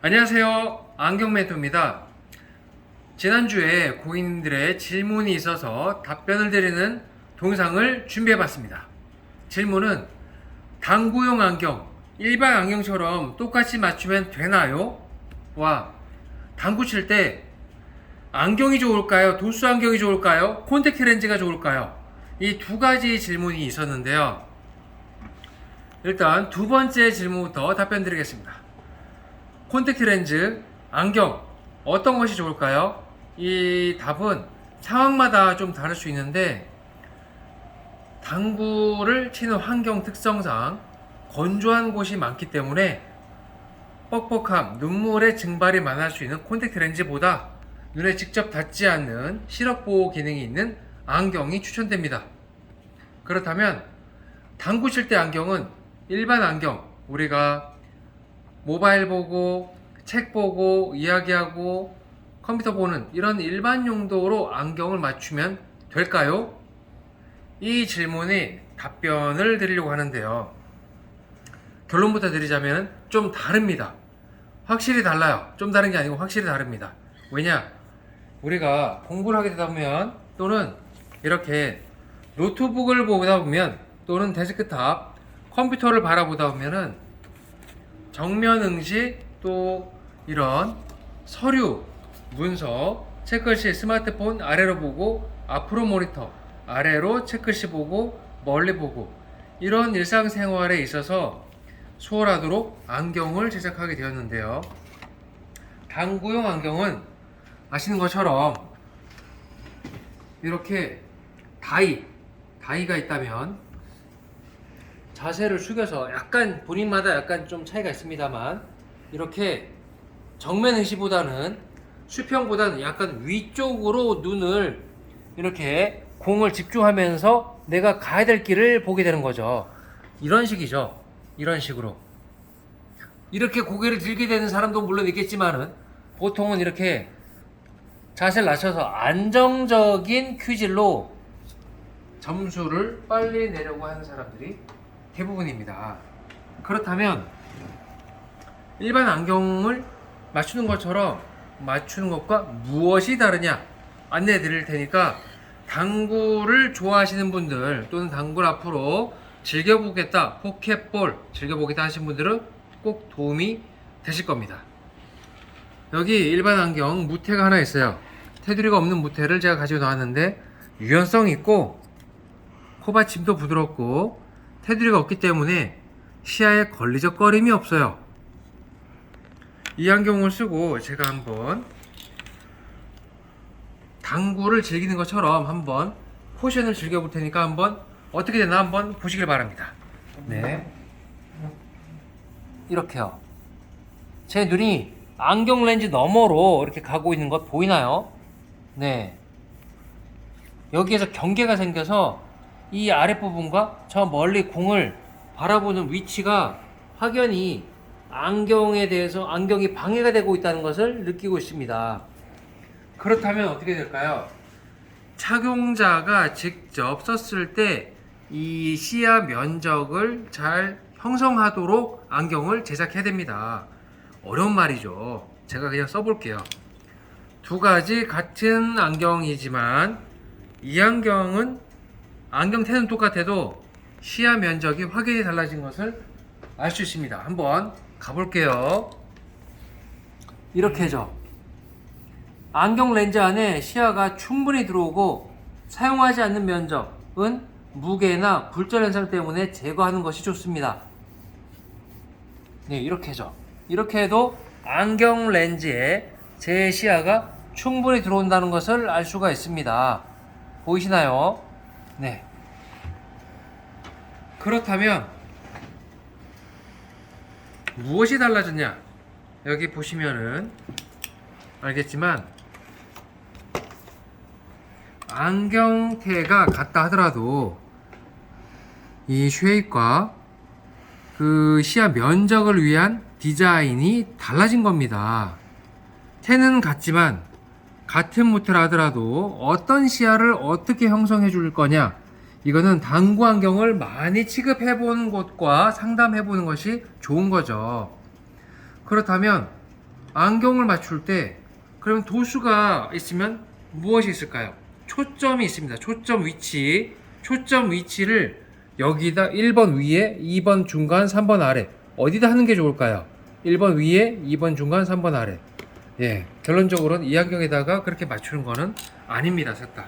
안녕하세요. 안경매도입니다. 지난주에 고객님들의 질문이 있어서 답변을 드리는 동영상을 준비해봤습니다. 질문은 당구용 안경, 일반 안경처럼 똑같이 맞추면 되나요? 와, 당구 칠 때 안경이 좋을까요? 도수 안경이 좋을까요? 콘택트 렌즈가 좋을까요? 이 두 가지 질문이 있었는데요. 일단 두 번째 질문부터 답변 드리겠습니다. 콘택트 렌즈, 안경 어떤 것이 좋을까요? 이 답은 상황마다 좀 다를 수 있는데 당구를 치는 환경 특성상 건조한 곳이 많기 때문에 뻑뻑함, 눈물의 증발이 많을 수 있는 콘택트 렌즈보다 눈에 직접 닿지 않는 시력 보호 기능이 있는 안경이 추천됩니다. 그렇다면 당구 칠 때 안경은 일반 안경, 우리가 모바일 보고 책 보고 이야기하고 컴퓨터 보는 이런 일반 용도로 안경을 맞추면 될까요? 이 질문에 답변을 드리려고 하는데요. 결론부터 드리자면 좀 다릅니다. 확실히 달라요. 좀 다른 게 아니고 확실히 다릅니다. 왜냐? 우리가 공부를 하게 되다 보면 또는 이렇게 노트북을 보다 보면 또는 데스크탑 컴퓨터를 바라보다 보면은 정면 응시 또 이런 서류, 문서, 체크시 스마트폰 아래로 보고 앞으로 모니터, 아래로 체크시 보고 멀리 보고 이런 일상생활에 있어서 수월하도록 안경을 제작하게 되었는데요. 당구용 안경은 아시는 것처럼 이렇게 다이가 있다면 자세를 숙여서 약간 본인마다 약간 좀 차이가 있습니다만 이렇게 정면 응시보다는 수평보다는 약간 위쪽으로 눈을 이렇게 공을 집중하면서 내가 가야 될 길을 보게 되는 거죠. 이런 식이죠. 이런 식으로 이렇게 고개를 들게 되는 사람도 물론 있겠지만은 보통은 이렇게 자세를 낮춰서 안정적인 퀴질로 점수를 빨리 내려고 하는 사람들이 대부분입니다. 그렇다면 일반 안경을 맞추는 것처럼 맞추는 것과 무엇이 다르냐 안내해 드릴 테니까 당구를 좋아하시는 분들 또는 당구를 앞으로 즐겨보겠다, 포켓볼 즐겨보겠다 하시는 분들은 꼭 도움이 되실 겁니다. 여기 일반 안경 무태가 하나 있어요. 테두리가 없는 무태를 제가 가지고 나왔는데 유연성 있고 코받침도 부드럽고 테두리가 없기 때문에 시야에 걸리적거림이 없어요. 이 안경을 쓰고 제가 한번 당구를 즐기는 것처럼 한번 포션을 즐겨볼 테니까 한번 어떻게 되나 한번 보시길 바랍니다. 네, 이렇게요. 제 눈이 안경 렌즈 너머로 이렇게 가고 있는 것 보이나요? 네, 여기에서 경계가 생겨서 이 아랫부분과 저 멀리 공을 바라보는 위치가 확연히 안경에 대해서 안경이 방해가 되고 있다는 것을 느끼고 있습니다. 그렇다면 어떻게 될까요? 착용자가 직접 썼을 때 이 시야 면적을 잘 형성하도록 안경을 제작해야 됩니다. 어려운 말이죠. 제가 그냥 써볼게요. 두 가지 같은 안경이지만 이 안경은 안경테는 똑같아도 시야 면적이 확연히 달라진 것을 알 수 있습니다. 한번 가볼게요. 이렇게죠. 안경 렌즈 안에 시야가 충분히 들어오고 사용하지 않는 면적은 무게나 굴절 현상 때문에 제거하는 것이 좋습니다. 네, 이렇게죠. 이렇게 해도 안경 렌즈에 제 시야가 충분히 들어온다는 것을 알 수가 있습니다. 보이시나요? 네. 그렇다면 무엇이 달라졌냐? 여기 보시면은 알겠지만 안경테가 같다 하더라도 이 쉐입과 그 시야 면적을 위한 디자인이 달라진 겁니다. 테는 같지만 같은 무트라 하더라도 어떤 시야를 어떻게 형성해 줄 거냐, 이거는 당구 안경을 많이 취급해 보는 곳과 상담해 보는 것이 좋은 거죠. 그렇다면 안경을 맞출 때 그러면 도수가 있으면 무엇이 있을까요? 초점이 있습니다. 초점 위치를 여기다 1번 위에, 2번 중간, 3번 아래 어디다 하는 게 좋을까요? 1번 위에, 2번 중간, 3번 아래. 예, 결론적으로는 이 안경에다가 그렇게 맞추는 거는 아닙니다. 셋 다.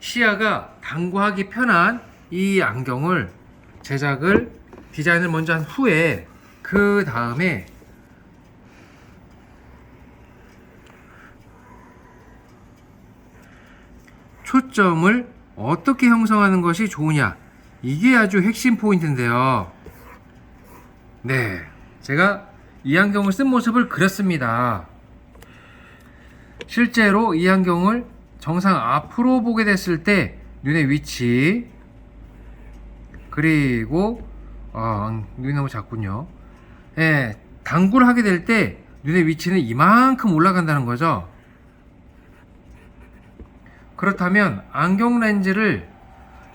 시야가 당구하기 편한 이 안경을 디자인을 먼저 한 후에 그 다음에 초점을 어떻게 형성하는 것이 좋으냐, 이게 아주 핵심 포인트인데요. 네, 제가 이 안경을 쓴 모습을 그렸습니다. 실제로 이 안경을 정상 앞으로 보게 됐을 때 눈의 위치, 그리고 눈이 너무 작군요. 예, 당구를 하게 될 때 눈의 위치는 이만큼 올라간다는 거죠. 그렇다면 안경 렌즈를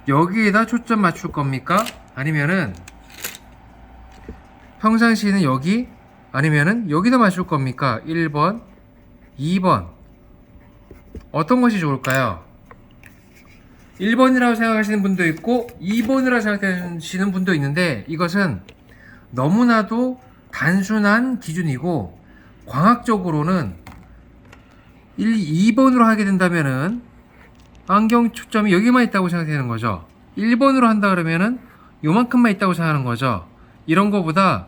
여기에다 초점 맞출 겁니까? 아니면은 평상시에는 여기, 아니면은 여기다 맞출 겁니까? 1번, 2번. 어떤 것이 좋을까요? 1번이라고 생각하시는 분도 있고 2번이라고 생각하시는 분도 있는데, 이것은 너무나도 단순한 기준이고, 광학적으로는 2번으로 하게 된다면은 안경 초점이 여기만 있다고 생각되는 거죠. 1번으로 한다 그러면은 요만큼만 있다고 생각하는 거죠. 이런 거보다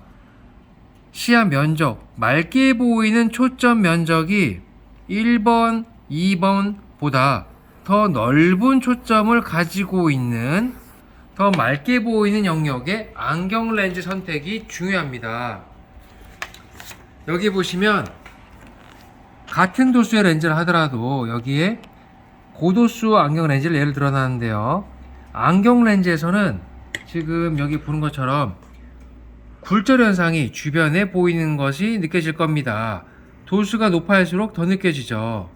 시야 면적, 맑게 보이는 초점 면적이 1번, 2번보다 더 넓은 초점을 가지고 있는, 더 맑게 보이는 영역의 안경 렌즈 선택이 중요합니다. 여기 보시면 같은 도수의 렌즈를 하더라도 여기에 고도수 안경 렌즈를 예를 들어 놨는데요. 안경 렌즈에서는 지금 여기 보는 것처럼 굴절 현상이 주변에 보이는 것이 느껴질 겁니다. 도수가 높아질수록 더 느껴지죠.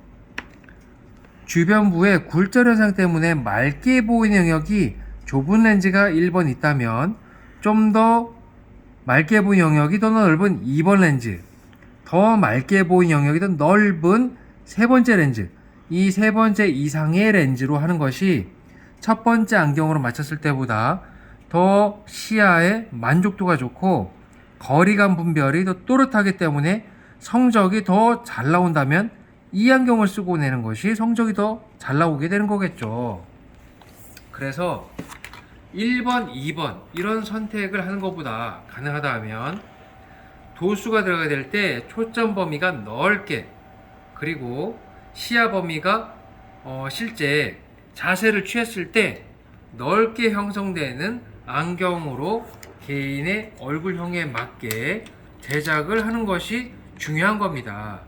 주변부에 굴절 현상 때문에 맑게 보이는 영역이 좁은 렌즈가 1번 있다면, 좀 더 맑게 보이는 영역이 더 넓은 2번 렌즈, 더 맑게 보이는 영역이 더 넓은 세 번째 렌즈, 이 세 번째 이상의 렌즈로 하는 것이 첫 번째 안경으로 맞췄을 때보다 더 시야의 만족도가 좋고 거리감 분별이 더 또렷하기 때문에 성적이 더 잘 나온다면 이 안경을 쓰고 내는 것이 성적이 더 잘 나오게 되는 거겠죠. 그래서 1번, 2번 이런 선택을 하는 것보다 가능하다 하면 도수가 들어가게 될 때 초점 범위가 넓게, 그리고 시야 범위가 실제 자세를 취했을 때 넓게 형성되는 안경으로 개인의 얼굴형에 맞게 제작을 하는 것이 중요한 겁니다.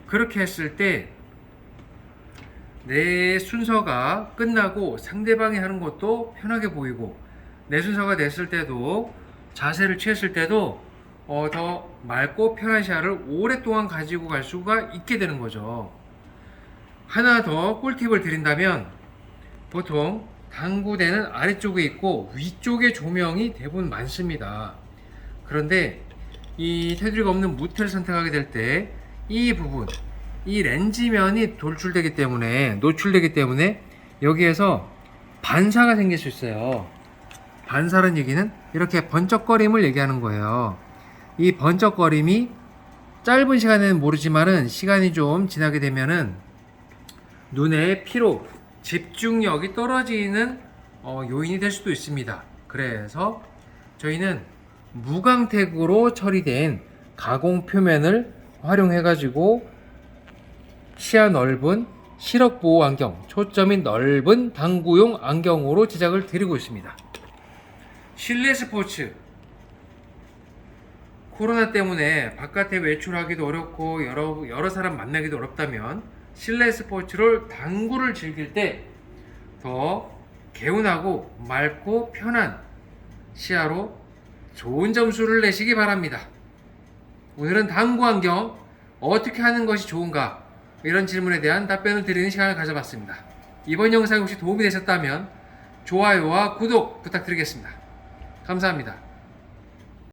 그렇게 했을 때 내 순서가 끝나고 상대방이 하는 것도 편하게 보이고, 내 순서가 됐을 때도, 자세를 취했을 때도 더 맑고 편한 시야를 오랫동안 가지고 갈 수가 있게 되는 거죠. 하나 더 꿀팁을 드린다면, 보통 당구대는 아래쪽에 있고 위쪽에 조명이 대부분 많습니다. 그런데 이 테두리가 없는 무태를 선택하게 될 때 이 부분, 이 렌즈면이 노출되기 때문에 여기에서 반사가 생길 수 있어요. 반사라는 얘기는 이렇게 번쩍거림을 얘기하는 거예요. 이 번쩍거림이 짧은 시간에는 모르지만은 시간이 좀 지나게 되면은 눈의 피로, 집중력이 떨어지는 요인이 될 수도 있습니다. 그래서 저희는 무광택으로 처리된 가공 표면을 활용해 가지고 시야 넓은 시력 보호 안경, 초점이 넓은 당구용 안경으로 제작을 드리고 있습니다. 실내 스포츠, 코로나 때문에 바깥에 외출하기도 어렵고 여러 사람 만나기도 어렵다면 실내 스포츠를, 당구를 즐길 때 더 개운하고 맑고 편한 시야로 좋은 점수를 내시기 바랍니다. 오늘은 당구 안경 어떻게 하는 것이 좋은가, 이런 질문에 대한 답변을 드리는 시간을 가져봤습니다. 이번 영상이 혹시 도움이 되셨다면 좋아요와 구독 부탁드리겠습니다. 감사합니다.